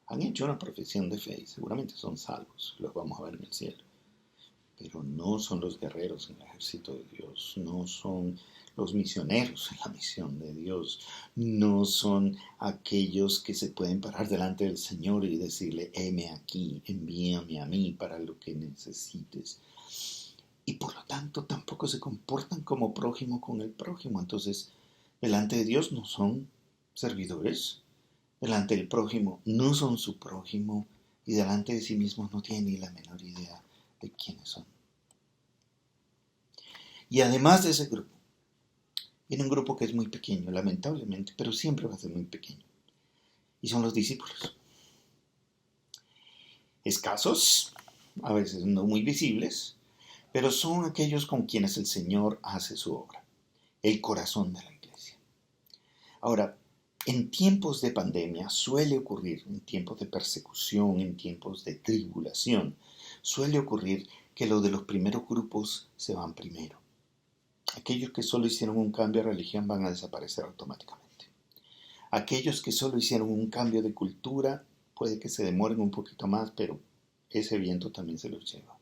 Han hecho una profesión de fe y seguramente son salvos, los vamos a ver en el cielo. Pero no son los guerreros en el ejército de Dios, no son los misioneros en la misión de Dios, no son aquellos que se pueden parar delante del Señor y decirle, heme aquí, envíame a mí para lo que necesites. Y por lo tanto tampoco se comportan como prójimo con el prójimo. Entonces, delante de Dios no son servidores, delante del prójimo no son su prójimo y delante de sí mismos no tienen ni la menor idea de quiénes son. Y además de ese grupo, viene un grupo que es muy pequeño, lamentablemente, pero siempre va a ser muy pequeño. Y son los discípulos. Escasos, a veces no muy visibles, pero son aquellos con quienes el Señor hace su obra, el corazón de la iglesia. Ahora, en tiempos de pandemia suele ocurrir, en tiempos de persecución, en tiempos de tribulación, suele ocurrir que los de los primeros grupos se van primero. Aquellos que solo hicieron un cambio de religión van a desaparecer automáticamente. Aquellos que solo hicieron un cambio de cultura puede que se demoren un poquito más, pero ese viento también se los lleva.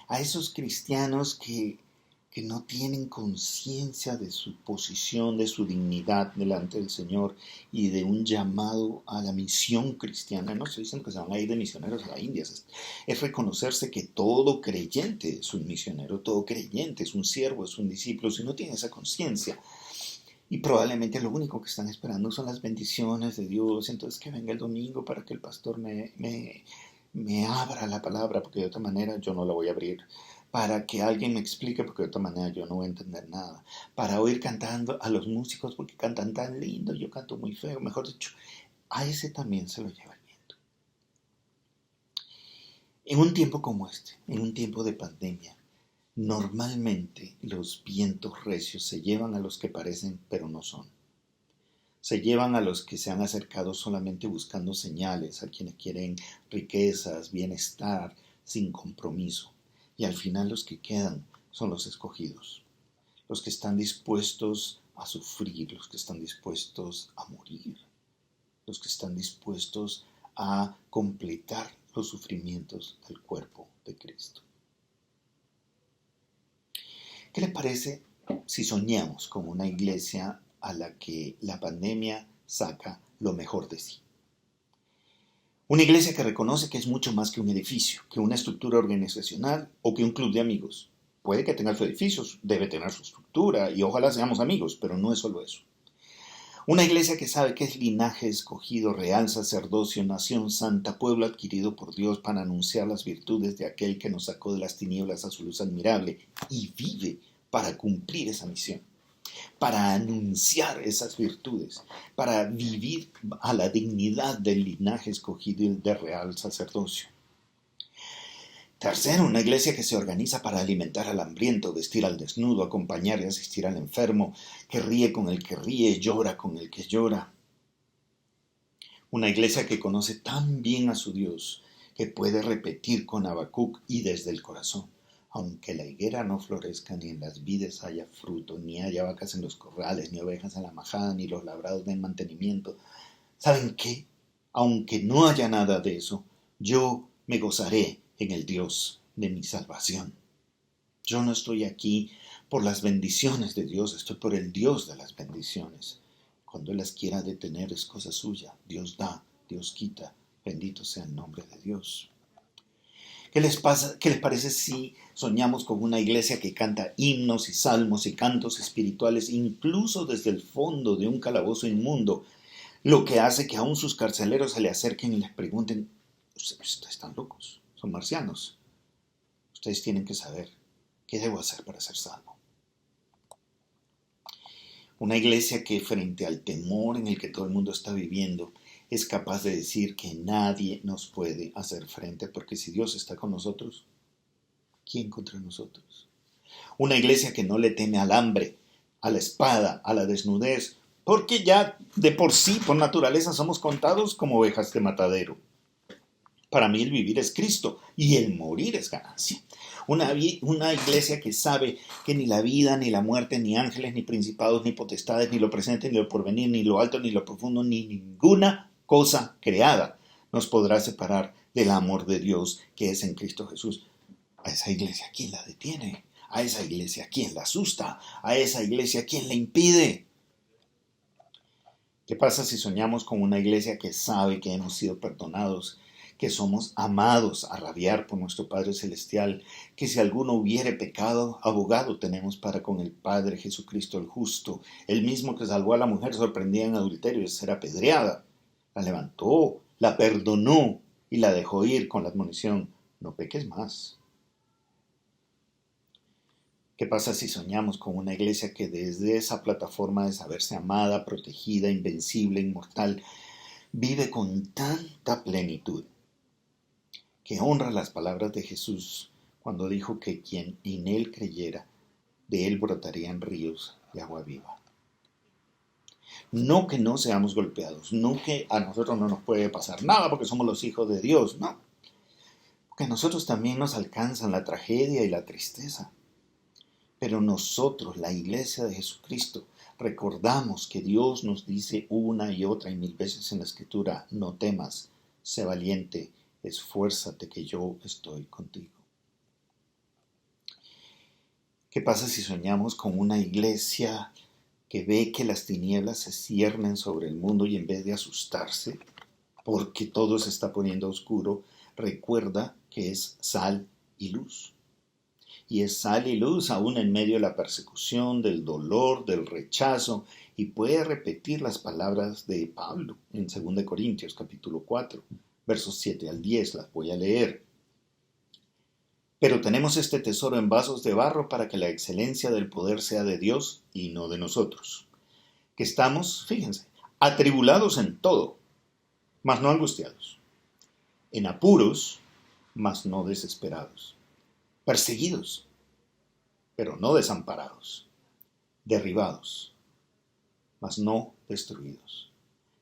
A esos cristianos que no tienen conciencia de su posición, de su dignidad delante del Señor y de un llamado a la misión cristiana. No estoy diciendo que se van a ir de misioneros a la India, es reconocerse que todo creyente es un misionero, todo creyente es un siervo, es un discípulo. Si no tienen esa conciencia, y probablemente lo único que están esperando son las bendiciones de Dios, entonces que venga el domingo para que el pastor me abra la palabra, porque de otra manera yo no la voy a abrir, para que alguien me explique, porque de otra manera yo no voy a entender nada, para oír cantando a los músicos porque cantan tan lindo, yo canto muy feo, mejor dicho, a ese también se lo lleva el viento. En un tiempo como este, en un tiempo de pandemia, normalmente los vientos recios se llevan a los que parecen pero no son. Se llevan a los que se han acercado solamente buscando señales, a quienes quieren riquezas, bienestar, sin compromiso. Y al final los que quedan son los escogidos, los que están dispuestos a sufrir, los que están dispuestos a morir, los que están dispuestos a completar los sufrimientos del cuerpo de Cristo. ¿Qué le parece si soñamos con una iglesia a la que la pandemia saca lo mejor de sí? Una iglesia que reconoce que es mucho más que un edificio, que una estructura organizacional o que un club de amigos. Puede que tenga su edificio, debe tener su estructura y ojalá seamos amigos, pero no es solo eso. Una iglesia que sabe que es linaje escogido, real sacerdocio, nación santa, pueblo adquirido por Dios para anunciar las virtudes de aquel que nos sacó de las tinieblas a su luz admirable y vive para cumplir esa misión, para anunciar esas virtudes, para vivir a la dignidad del linaje escogido y del real sacerdocio. Tercero, una iglesia que se organiza para alimentar al hambriento, vestir al desnudo, acompañar y asistir al enfermo, que ríe con el que ríe, llora con el que llora. Una iglesia que conoce tan bien a su Dios que puede repetir con Habacuc y desde el corazón: aunque la higuera no florezca, ni en las vides haya fruto, ni haya vacas en los corrales, ni ovejas en la majada, ni los labrados den mantenimiento. ¿Saben qué? Aunque no haya nada de eso, yo me gozaré en el Dios de mi salvación. Yo no estoy aquí por las bendiciones de Dios, estoy por el Dios de las bendiciones. Cuando Él las quiera detener es cosa suya. Dios da, Dios quita. Bendito sea el nombre de Dios. ¿Qué les parece si soñamos con una iglesia que canta himnos y salmos y cantos espirituales, incluso desde el fondo de un calabozo inmundo, lo que hace que aún sus carceleros se le acerquen y les pregunten: ustedes están locos, son marcianos, ustedes tienen que saber ¿Qué debo hacer para ser salvo? Una iglesia que frente al temor en el que todo el mundo está viviendo es capaz de decir que nadie nos puede hacer frente, porque si Dios está con nosotros, ¿quién contra nosotros? Una iglesia que no le teme al hambre, a la espada, a la desnudez, porque ya de por sí, por naturaleza, somos contados como ovejas de matadero. Para mí el vivir es Cristo y el morir es ganancia. Una iglesia que sabe que ni la vida, ni la muerte, ni ángeles, ni principados, ni potestades, ni lo presente, ni lo porvenir, ni lo alto, ni lo profundo, ni ninguna cosa creada nos podrá separar del amor de Dios que es en Cristo Jesús. A esa iglesia, ¿quién la detiene? A esa iglesia, ¿quién la asusta? A esa iglesia, ¿quién la impide? ¿Qué pasa si soñamos con una iglesia que sabe que hemos sido perdonados, que somos amados a rabiar por nuestro Padre Celestial, que si alguno hubiere pecado, abogado tenemos para con el Padre Jesucristo el justo, el mismo que salvó a la mujer sorprendida en adulterio de ser apedreada, la levantó, la perdonó y la dejó ir con la admonición, no peques más? ¿Qué pasa si soñamos con una iglesia que desde esa plataforma de saberse amada, protegida, invencible, inmortal, vive con tanta plenitud, que honra las palabras de Jesús cuando dijo que quien en él creyera, de él brotarían ríos de agua viva? No que no seamos golpeados, no que a nosotros no nos puede pasar nada porque somos los hijos de Dios, no. Porque a nosotros también nos alcanzan la tragedia y la tristeza. Pero nosotros, la iglesia de Jesucristo, recordamos que Dios nos dice una y otra y mil veces en la Escritura, no temas, sé valiente, esfuérzate que yo estoy contigo. ¿Qué pasa si soñamos con una iglesia que ve que las tinieblas se ciernen sobre el mundo y en vez de asustarse porque todo se está poniendo oscuro, recuerda que es sal y luz? Y es sal y luz aún en medio de la persecución, del dolor, del rechazo, y puede repetir las palabras de Pablo en 2 Corintios capítulo 4, versos 7 al 10, las voy a leer. Pero tenemos este tesoro en vasos de barro para que la excelencia del poder sea de Dios y no de nosotros. Que estamos, fíjense, atribulados en todo, mas no angustiados, en apuros, mas no desesperados, perseguidos, pero no desamparados, derribados, mas no destruidos,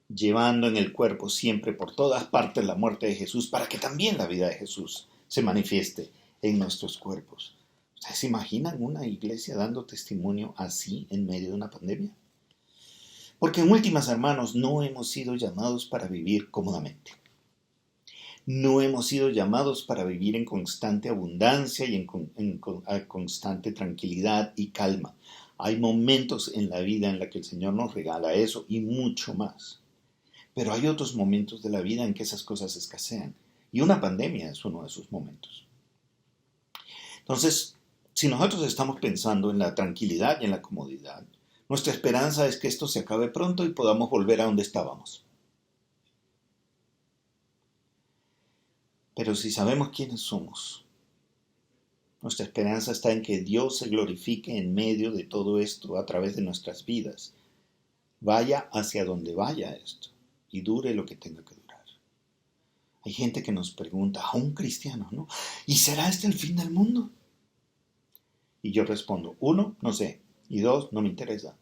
llevando en el cuerpo siempre por todas partes la muerte de Jesús, para que también la vida de Jesús se manifieste en nuestros cuerpos. ¿Ustedes se imaginan una iglesia dando testimonio así en medio de una pandemia? Porque en últimas, hermanos, no hemos sido llamados para vivir cómodamente. No hemos sido llamados para vivir en constante abundancia y en constante tranquilidad y calma. Hay momentos en la vida en la que el Señor nos regala eso y mucho más. Pero hay otros momentos de la vida en que esas cosas escasean. Y una pandemia es uno de esos momentos. Entonces, si nosotros estamos pensando en la tranquilidad y en la comodidad, nuestra esperanza es que esto se acabe pronto y podamos volver a donde estábamos. Pero si sabemos quiénes somos, nuestra esperanza está en que Dios se glorifique en medio de todo esto a través de nuestras vidas. Vaya hacia donde vaya esto y dure lo que tenga que durar. Hay gente que nos pregunta, a un cristiano, ¿no? ¿Y será este el fin del mundo? Y yo respondo, 1, no sé, y 2, no me interesa.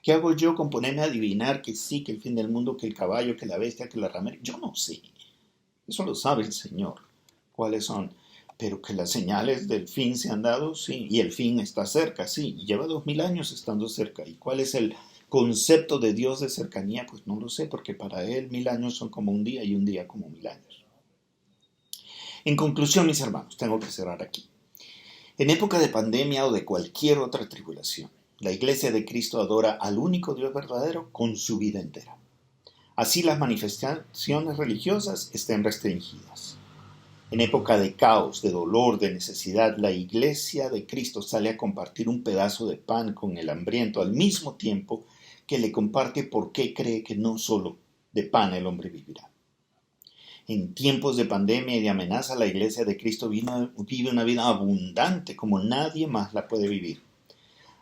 ¿Qué hago yo con ponerme a adivinar que sí, que el fin del mundo, que el caballo, que la bestia, que la ramera? Yo no sé. Eso lo sabe el Señor, cuáles son. Pero que las señales del fin se han dado, sí. Y el fin está cerca, sí. Y lleva 2000 años estando cerca. ¿Y cuál es el concepto de Dios de cercanía? Pues no lo sé, porque para Él 1000 años son como un día y un día como 1000 años. En conclusión, mis hermanos, tengo que cerrar aquí. En época de pandemia o de cualquier otra tribulación, la Iglesia de Cristo adora al único Dios verdadero con su vida entera. Así las manifestaciones religiosas estén restringidas. En época de caos, de dolor, de necesidad, la Iglesia de Cristo sale a compartir un pedazo de pan con el hambriento al mismo tiempo que le comparte por qué cree que no solo de pan el hombre vivirá. En tiempos de pandemia y de amenaza, la iglesia de Cristo vive una vida abundante como nadie más la puede vivir,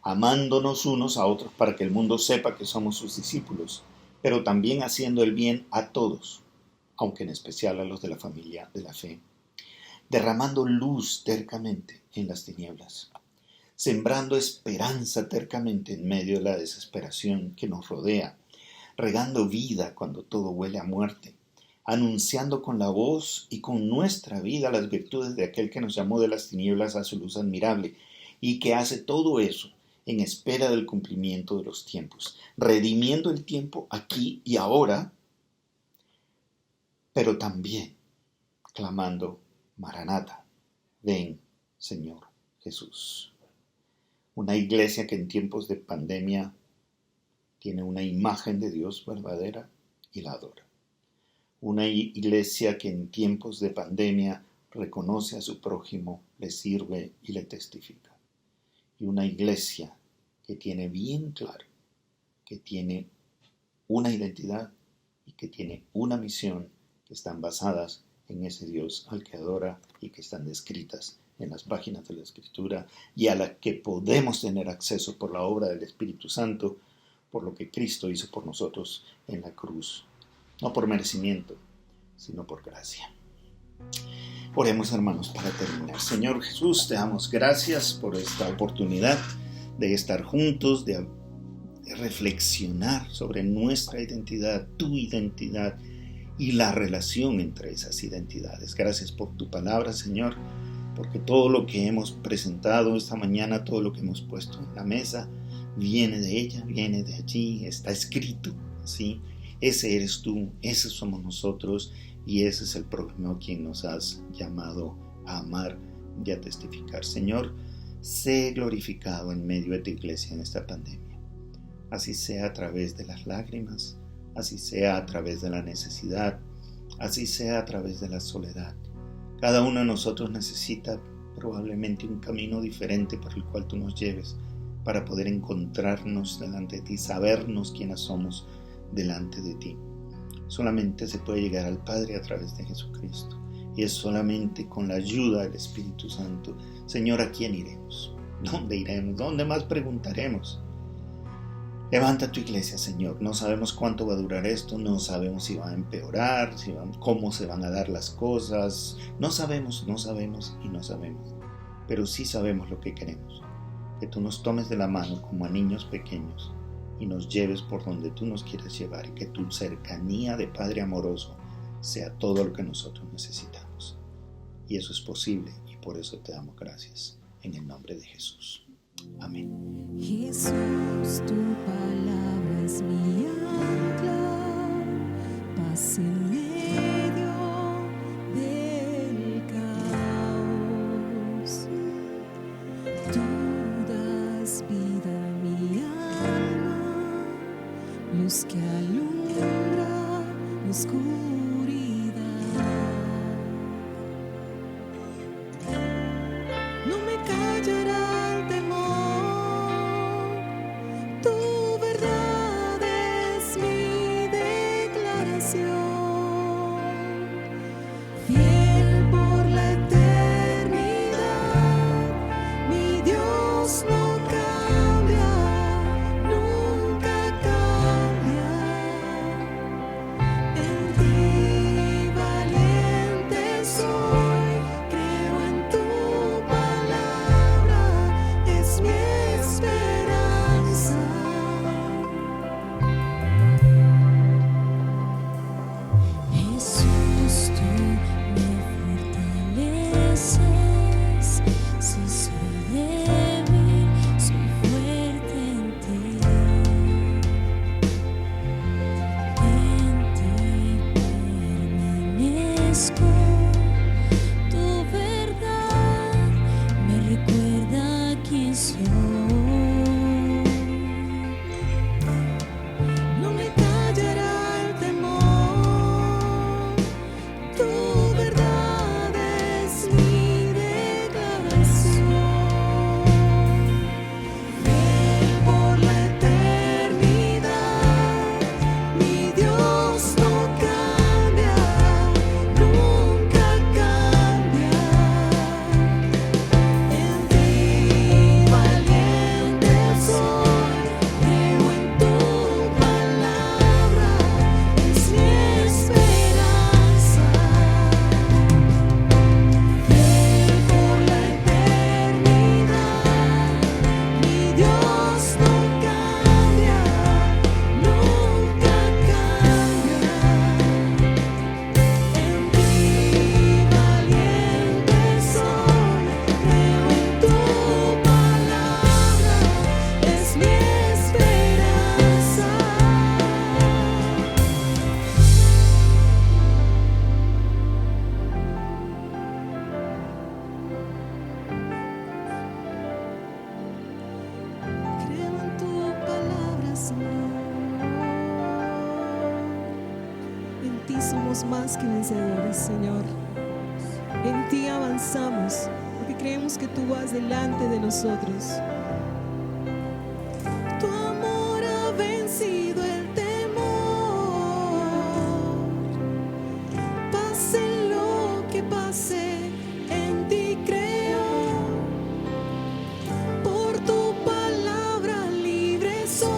amándonos unos a otros para que el mundo sepa que somos sus discípulos, pero también haciendo el bien a todos, aunque en especial a los de la familia de la fe, derramando luz tercamente en las tinieblas, sembrando esperanza tercamente en medio de la desesperación que nos rodea, regando vida cuando todo huele a muerte, anunciando con la voz y con nuestra vida las virtudes de aquel que nos llamó de las tinieblas a su luz admirable y que hace todo eso en espera del cumplimiento de los tiempos, redimiendo el tiempo aquí y ahora, pero también clamando, Maranata, ven, Señor Jesús. Una iglesia que en tiempos de pandemia tiene una imagen de Dios verdadera y la adora. Una iglesia que en tiempos de pandemia reconoce a su prójimo, le sirve y le testifica. Y una iglesia que tiene bien claro que tiene una identidad y que tiene una misión que están basadas en ese Dios al que adora y que están descritas en las páginas de la Escritura y a la que podemos tener acceso por la obra del Espíritu Santo, por lo que Cristo hizo por nosotros en la cruz. No por merecimiento, sino por gracia. Oremos, hermanos, para terminar. Señor Jesús, te damos gracias por esta oportunidad de estar juntos, de reflexionar sobre nuestra identidad, tu identidad y la relación entre esas identidades. Gracias por tu palabra, Señor, porque todo lo que hemos presentado esta mañana, todo lo que hemos puesto en la mesa, viene de ella, viene de allí, está escrito, ¿sí? Ese eres tú, ese somos nosotros y ese es el prójimo a quien nos has llamado a amar y a testificar. Señor, sé glorificado en medio de tu iglesia en esta pandemia. Así sea a través de las lágrimas, así sea a través de la necesidad, así sea a través de la soledad. Cada uno de nosotros necesita probablemente un camino diferente por el cual tú nos lleves para poder encontrarnos delante de ti, sabernos quiénes somos delante de ti. Solamente se puede llegar al Padre a través de Jesucristo y es solamente con la ayuda del Espíritu Santo. Señor, ¿a quién iremos? ¿Dónde iremos? ¿Dónde más preguntaremos? Levanta tu iglesia, Señor. No sabemos cuánto va a durar esto, no sabemos si va a empeorar, cómo se van a dar las cosas. No sabemos. Pero sí sabemos lo que queremos. Que tú nos tomes de la mano como a niños pequeños y nos lleves por donde tú nos quieres llevar y que tu cercanía de Padre amoroso sea todo lo que nosotros necesitamos. Y eso es posible y por eso te damos gracias. En el nombre de Jesús. Amén. Jesús, tu palabra es mi ancla, paz en medio del caos. Tú das vida a mi alma, luz que alumbra la oscuridad. No me callará el temor, tu verdad es mi declaración. Fiel por la eternidad, mi Dios no cambia, nunca cambia. En ti valiente soy, creo en tu palabra. somos más que vencedores, Señor. En ti avanzamos, porque creemos que tú vas delante de nosotros. Tu amor ha vencido el temor. Pase lo que pase, en ti creo. Por tu palabra libre soy.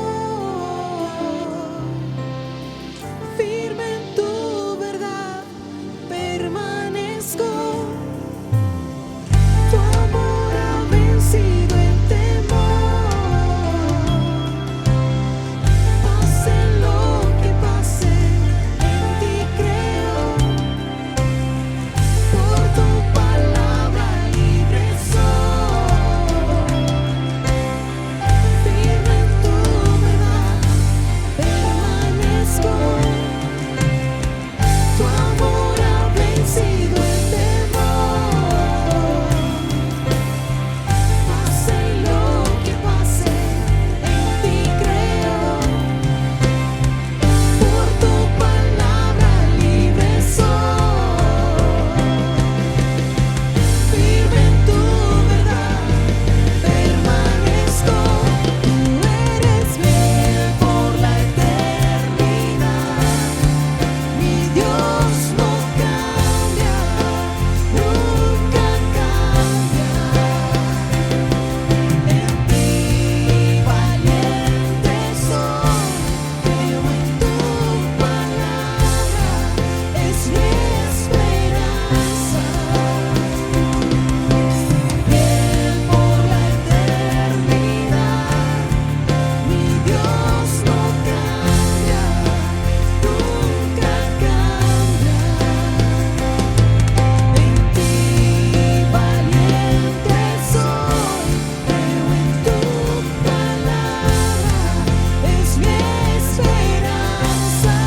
Firme en tu verdad permanezco. Tu amor ha vencido el temor. Pase lo que pase, en ti creo. Por tu palabra libre soy. Firme en tu verdad permanezco. Tu amor ha vencido el temor. Pase lo que pase, en ti creo. Por tu palabra libre soy. Firme en tu verdad permanezco. Tú eres fiel por la eternidad. Mi Dios no cambia, nunca cambia. En ti valiente soy, creo en tu palabra, es mi esperanza. Fiel por la eternidad, mi Dios no cambia, nunca cambia. En ti valiente soy, creo en tu palabra, es mi esperanza.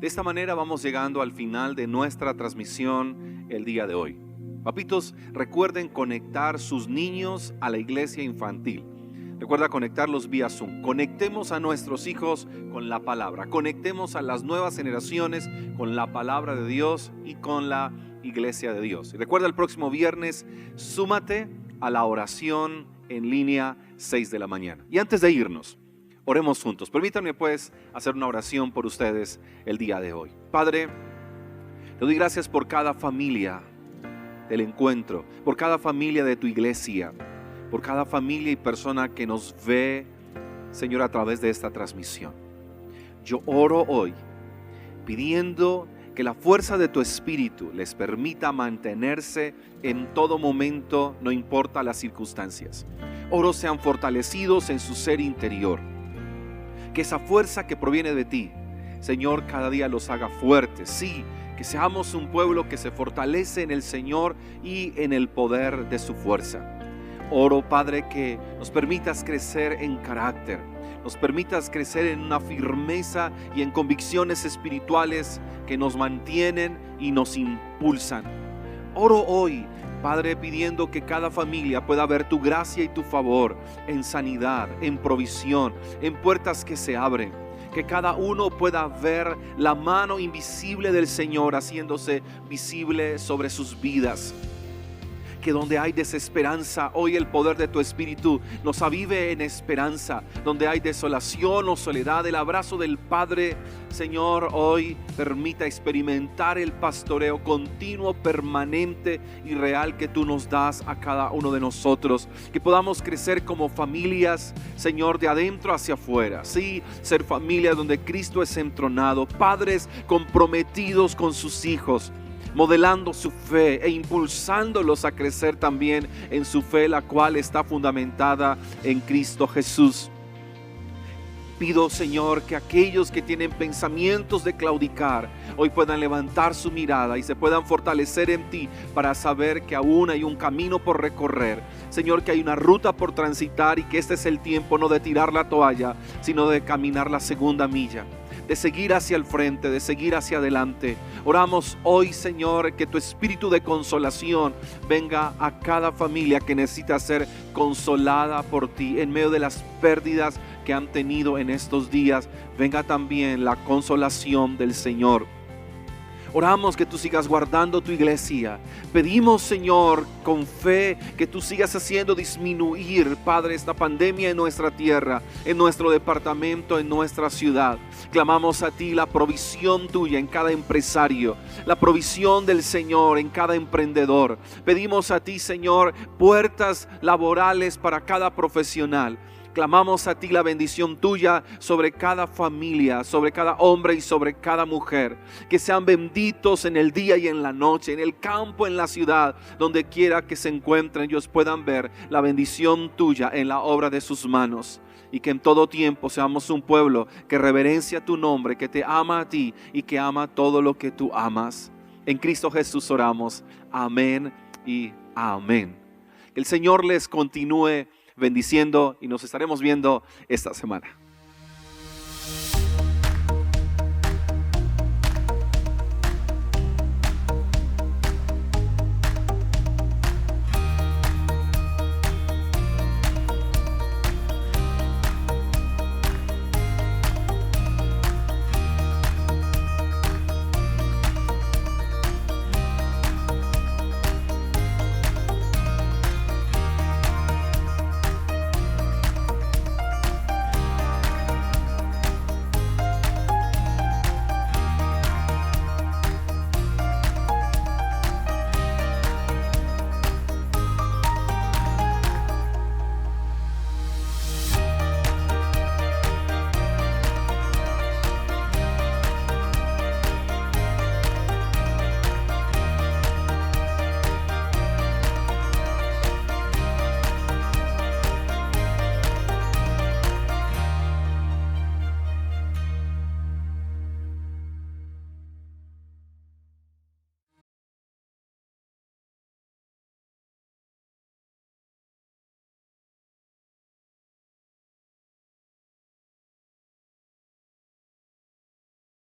De esta manera vamos llegando al final de nuestra transmisión el día de hoy. Papitos, recuerden conectar sus niños a la iglesia infantil. Recuerda conectarlos vía Zoom. Conectemos a nuestros hijos con la palabra. Conectemos a las nuevas generaciones con la palabra de Dios y con la iglesia de Dios. Y recuerda, el próximo viernes, súmate a la oración en línea 6 de la mañana. Y antes de irnos, oremos juntos. Permítanme pues hacer una oración por ustedes el día de hoy. Padre, te doy gracias por cada familia del encuentro, por cada familia de tu iglesia, por cada familia y persona que nos ve, Señor, a través de esta transmisión. Yo oro hoy pidiendo que la fuerza de tu Espíritu les permita mantenerse en todo momento, no importa las circunstancias. Oro sean fortalecidos en su ser interior. Que esa fuerza que proviene de ti, Señor, cada día los haga fuertes. Sí, que seamos un pueblo que se fortalece en el Señor y en el poder de su fuerza. Oro, Padre, que nos permitas crecer en carácter, nos permitas crecer en una firmeza y en convicciones espirituales que nos mantienen y nos impulsan. Oro hoy, Padre, pidiendo que cada familia pueda ver tu gracia y tu favor en sanidad, en provisión, en puertas que se abren. Que cada uno pueda ver la mano invisible del Señor haciéndose visible sobre sus vidas. Que donde hay desesperanza, hoy el poder de tu Espíritu nos avive en esperanza. Donde hay desolación o soledad, el abrazo del Padre, Señor, hoy permita experimentar el pastoreo continuo, permanente y real que tú nos das a cada uno de nosotros. Que podamos crecer como familias, Señor, de adentro hacia afuera. Sí, ser familias donde Cristo es entronado, padres comprometidos con sus hijos. modelando su fe e impulsándolos a crecer también en su fe, la cual está fundamentada en Cristo Jesús. Pido, Señor, que aquellos que tienen pensamientos de claudicar hoy puedan levantar su mirada y se puedan fortalecer en ti para saber que aún hay un camino por recorrer. Señor, que hay una ruta por transitar y que este es el tiempo no de tirar la toalla, sino de caminar la segunda milla, de seguir hacia el frente, de seguir hacia adelante. Oramos hoy, Señor, que tu espíritu de consolación venga a cada familia que necesita ser consolada por ti en medio de las pérdidas que han tenido en estos días. Venga también la consolación del Señor. Oramos que tú sigas guardando tu iglesia. Pedimos, Señor, con fe, que tú sigas haciendo disminuir, Padre, esta pandemia en nuestra tierra, en nuestro departamento, en nuestra ciudad. Clamamos a ti la provisión tuya en cada empresario, la provisión del Señor en cada emprendedor. Pedimos a ti, Señor, puertas laborales para cada profesional. Clamamos a ti la bendición tuya sobre cada familia, sobre cada hombre y sobre cada mujer. Que sean benditos en el día y en la noche, en el campo, en la ciudad, donde quiera que se encuentren, ellos puedan ver la bendición tuya en la obra de sus manos. Y que en todo tiempo seamos un pueblo que reverencia tu nombre, que te ama a ti y que ama todo lo que tú amas. En Cristo Jesús oramos. Amén y amén. Que el Señor les continúe bendiciendo y nos estaremos viendo esta semana.